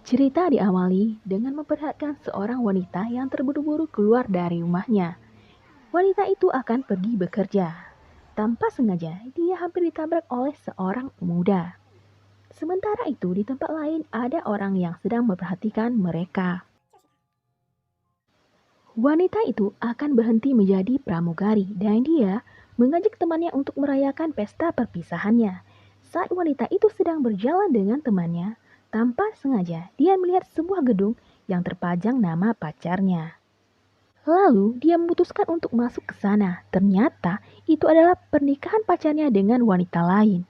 Cerita diawali dengan memperlihatkan seorang wanita yang terburu-buru keluar dari rumahnya. Wanita itu akan pergi bekerja. Tanpa sengaja, dia hampir ditabrak oleh seorang pemuda. Sementara itu, di tempat lain ada orang yang sedang memperhatikan mereka. Wanita itu akan berhenti menjadi pramugari dan dia mengajak temannya untuk merayakan pesta perpisahannya. Saat wanita itu sedang berjalan dengan temannya, tanpa sengaja dia melihat sebuah gedung yang terpajang nama pacarnya. Lalu dia memutuskan untuk masuk ke sana. Ternyata itu adalah pernikahan pacarnya dengan wanita lain.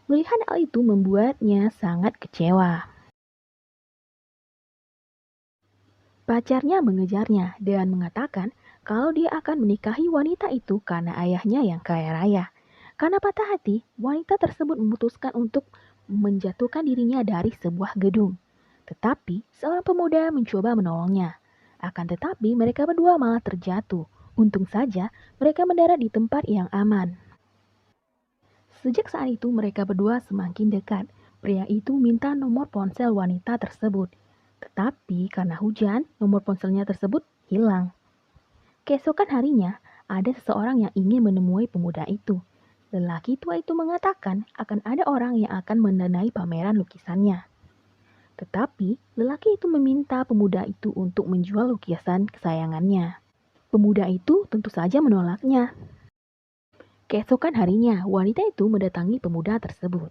Melihat hal itu membuatnya sangat kecewa. Pacarnya mengejarnya dan mengatakan kalau dia akan menikahi wanita itu karena ayahnya yang kaya raya. Karena patah hati, wanita tersebut memutuskan untuk menjatuhkan dirinya dari sebuah gedung. Tetapi seorang pemuda mencoba menolongnya. Akan tetapi mereka berdua malah terjatuh. Untung saja mereka mendarat di tempat yang aman. Sejak saat itu mereka berdua semakin dekat. Pria itu minta nomor ponsel wanita tersebut. Tetapi karena hujan, nomor ponselnya tersebut hilang. Keesokan harinya, ada seseorang yang ingin menemui pemuda itu. Lelaki tua itu mengatakan akan ada orang yang akan mendanai pameran lukisannya. Tetapi lelaki itu meminta pemuda itu untuk menjual lukisan kesayangannya. Pemuda itu tentu saja menolaknya. Keesokan harinya, wanita itu mendatangi pemuda tersebut.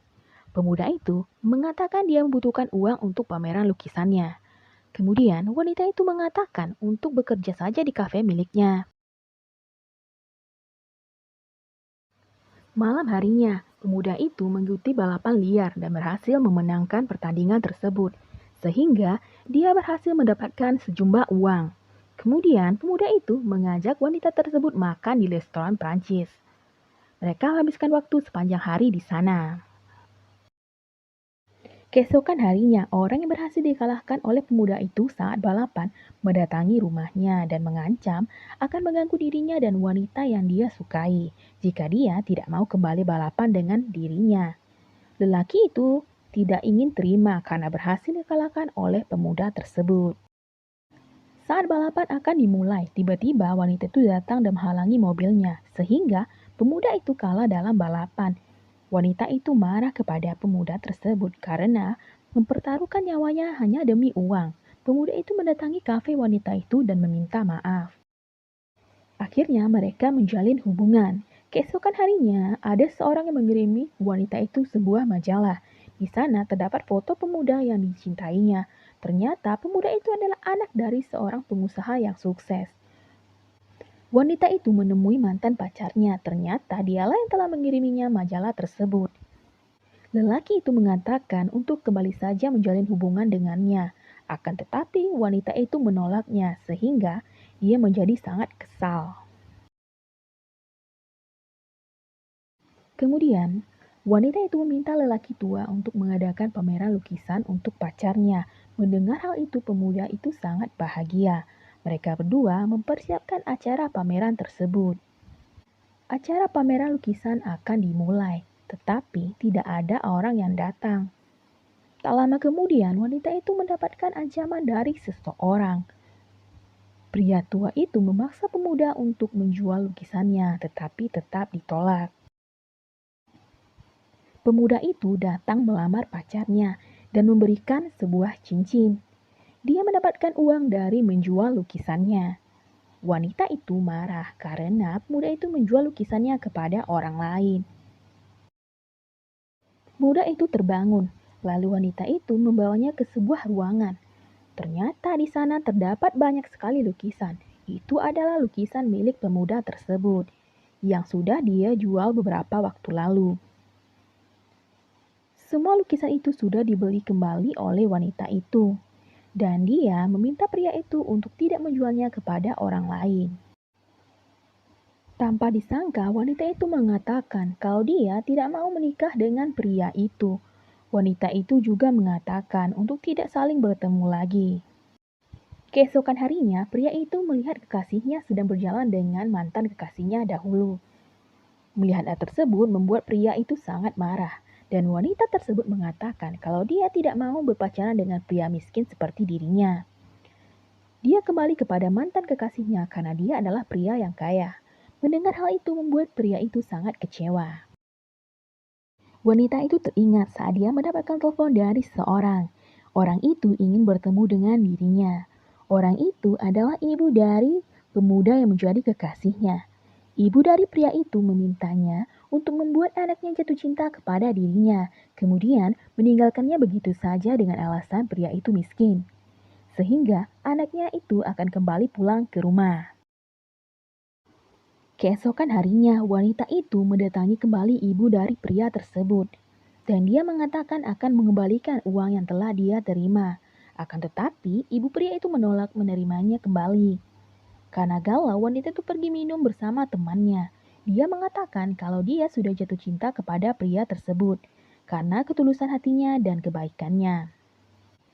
Pemuda itu mengatakan dia membutuhkan uang untuk pameran lukisannya. Kemudian wanita itu mengatakan untuk bekerja saja di kafe miliknya. Malam harinya, pemuda itu mengikuti balapan liar dan berhasil memenangkan pertandingan tersebut. Sehingga dia berhasil mendapatkan sejumlah uang. Kemudian pemuda itu mengajak wanita tersebut makan di restoran Prancis. Mereka menghabiskan waktu sepanjang hari di sana. Keesokan harinya, orang yang berhasil dikalahkan oleh pemuda itu saat balapan mendatangi rumahnya dan mengancam akan mengganggu dirinya dan wanita yang dia sukai jika dia tidak mau kembali balapan dengan dirinya. Lelaki itu tidak ingin terima karena berhasil dikalahkan oleh pemuda tersebut. Saat balapan akan dimulai, tiba-tiba wanita itu datang dan menghalangi mobilnya, sehingga pemuda itu kalah dalam balapan. Wanita itu marah kepada pemuda tersebut karena mempertaruhkan nyawanya hanya demi uang. Pemuda itu mendatangi kafe wanita itu dan meminta maaf. Akhirnya mereka menjalin hubungan. Keesokan harinya, ada seorang yang mengirimi wanita itu sebuah majalah. Di sana terdapat foto pemuda yang dicintainya. Ternyata pemuda itu adalah anak dari seorang pengusaha yang sukses. Wanita itu menemui mantan pacarnya. Ternyata dialah yang telah mengiriminya majalah tersebut. Lelaki itu mengatakan untuk kembali saja menjalin hubungan dengannya. Akan tetapi wanita itu menolaknya sehingga dia menjadi sangat kesal. Kemudian, wanita itu meminta lelaki tua untuk mengadakan pameran lukisan untuk pacarnya. Mendengar hal itu, pemuda itu sangat bahagia. Mereka berdua mempersiapkan acara pameran tersebut. Acara pameran lukisan akan dimulai, tetapi tidak ada orang yang datang. Tak lama kemudian, wanita itu mendapatkan ancaman dari seseorang. Pria tua itu memaksa pemuda untuk menjual lukisannya, tetapi tetap ditolak. Pemuda itu datang melamar pacarnya dan memberikan sebuah cincin. Dia mendapatkan uang dari menjual lukisannya. Wanita itu marah karena pemuda itu menjual lukisannya kepada orang lain. Pemuda itu terbangun, lalu wanita itu membawanya ke sebuah ruangan. Ternyata di sana terdapat banyak sekali lukisan. Itu adalah lukisan milik pemuda tersebut yang sudah dia jual beberapa waktu lalu. Semua lukisan itu sudah dibeli kembali oleh wanita itu, dan dia meminta pria itu untuk tidak menjualnya kepada orang lain. Tanpa disangka, wanita itu mengatakan kalau dia tidak mau menikah dengan pria itu. Wanita itu juga mengatakan untuk tidak saling bertemu lagi. Keesokan harinya, pria itu melihat kekasihnya sedang berjalan dengan mantan kekasihnya dahulu. Melihat hal tersebut membuat pria itu sangat marah. Dan wanita tersebut mengatakan kalau dia tidak mau berpacaran dengan pria miskin seperti dirinya. Dia kembali kepada mantan kekasihnya karena dia adalah pria yang kaya. Mendengar hal itu membuat pria itu sangat kecewa. Wanita itu teringat saat dia mendapatkan telepon dari seseorang. Orang itu ingin bertemu dengan dirinya. Orang itu adalah ibu dari pemuda yang menjadi kekasihnya. Ibu dari pria itu memintanya untuk membuat anaknya jatuh cinta kepada dirinya, kemudian meninggalkannya begitu saja dengan alasan pria itu miskin. Sehingga anaknya itu akan kembali pulang ke rumah. Keesokan harinya, wanita itu mendatangi kembali ibu dari pria tersebut. Dan dia mengatakan akan mengembalikan uang yang telah dia terima. Akan tetapi, ibu pria itu menolak menerimanya kembali. Karena galau, wanita itu pergi minum bersama temannya. Dia mengatakan kalau dia sudah jatuh cinta kepada pria tersebut. Karena ketulusan hatinya dan kebaikannya.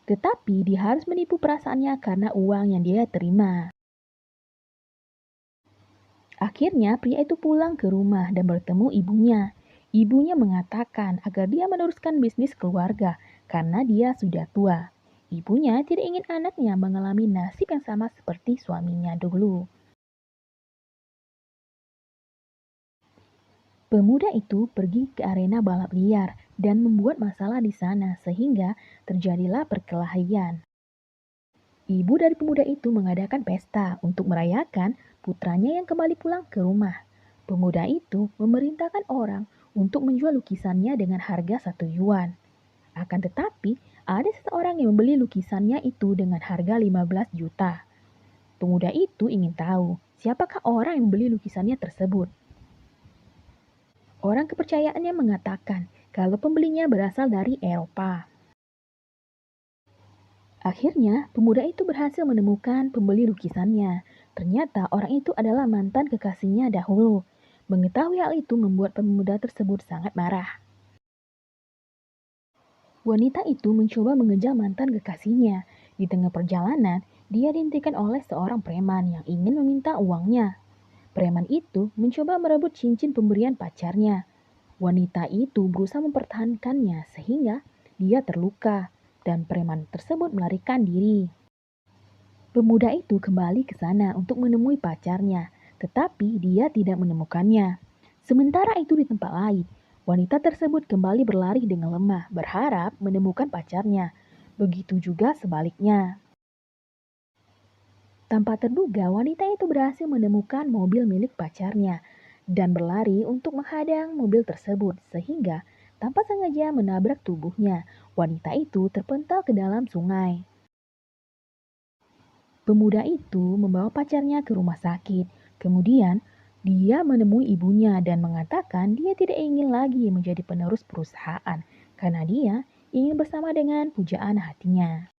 Tetapi dia harus menipu perasaannya karena uang yang dia terima. Akhirnya pria itu pulang ke rumah dan bertemu ibunya. Ibunya mengatakan agar dia meneruskan bisnis keluarga karena dia sudah tua. Ibunya tidak ingin anaknya mengalami nasib yang sama seperti suaminya dulu. Pemuda itu pergi ke arena balap liar dan membuat masalah di sana sehingga terjadilah perkelahian. Ibu dari pemuda itu mengadakan pesta untuk merayakan putranya yang kembali pulang ke rumah. Pemuda itu memerintahkan orang untuk menjual lukisannya dengan harga 1 yuan. Akan tetapi, ada seseorang yang membeli lukisannya itu dengan harga 15 juta. Pemuda itu ingin tahu siapakah orang yang membeli lukisannya tersebut. Orang kepercayaannya mengatakan kalau pembelinya berasal dari Eropa. Akhirnya, pemuda itu berhasil menemukan pembeli lukisannya. Ternyata orang itu adalah mantan kekasihnya dahulu. Mengetahui hal itu membuat pemuda tersebut sangat marah. Wanita itu mencoba mengejar mantan kekasihnya. Di tengah perjalanan, dia dihentikan oleh seorang preman yang ingin meminta uangnya. Preman itu mencoba merebut cincin pemberian pacarnya. Wanita itu berusaha mempertahankannya sehingga dia terluka dan preman tersebut melarikan diri. Pemuda itu kembali ke sana untuk menemui pacarnya, tetapi dia tidak menemukannya. Sementara itu di tempat lain, wanita tersebut kembali berlari dengan lemah, berharap menemukan pacarnya. Begitu juga sebaliknya. Tanpa terduga, wanita itu berhasil menemukan mobil milik pacarnya dan berlari untuk menghadang mobil tersebut sehingga tanpa sengaja menabrak tubuhnya. Wanita itu terpental ke dalam sungai. Pemuda itu membawa pacarnya ke rumah sakit. Kemudian, dia menemui ibunya dan mengatakan dia tidak ingin lagi menjadi penerus perusahaan karena dia ingin bersama dengan pujaan hatinya.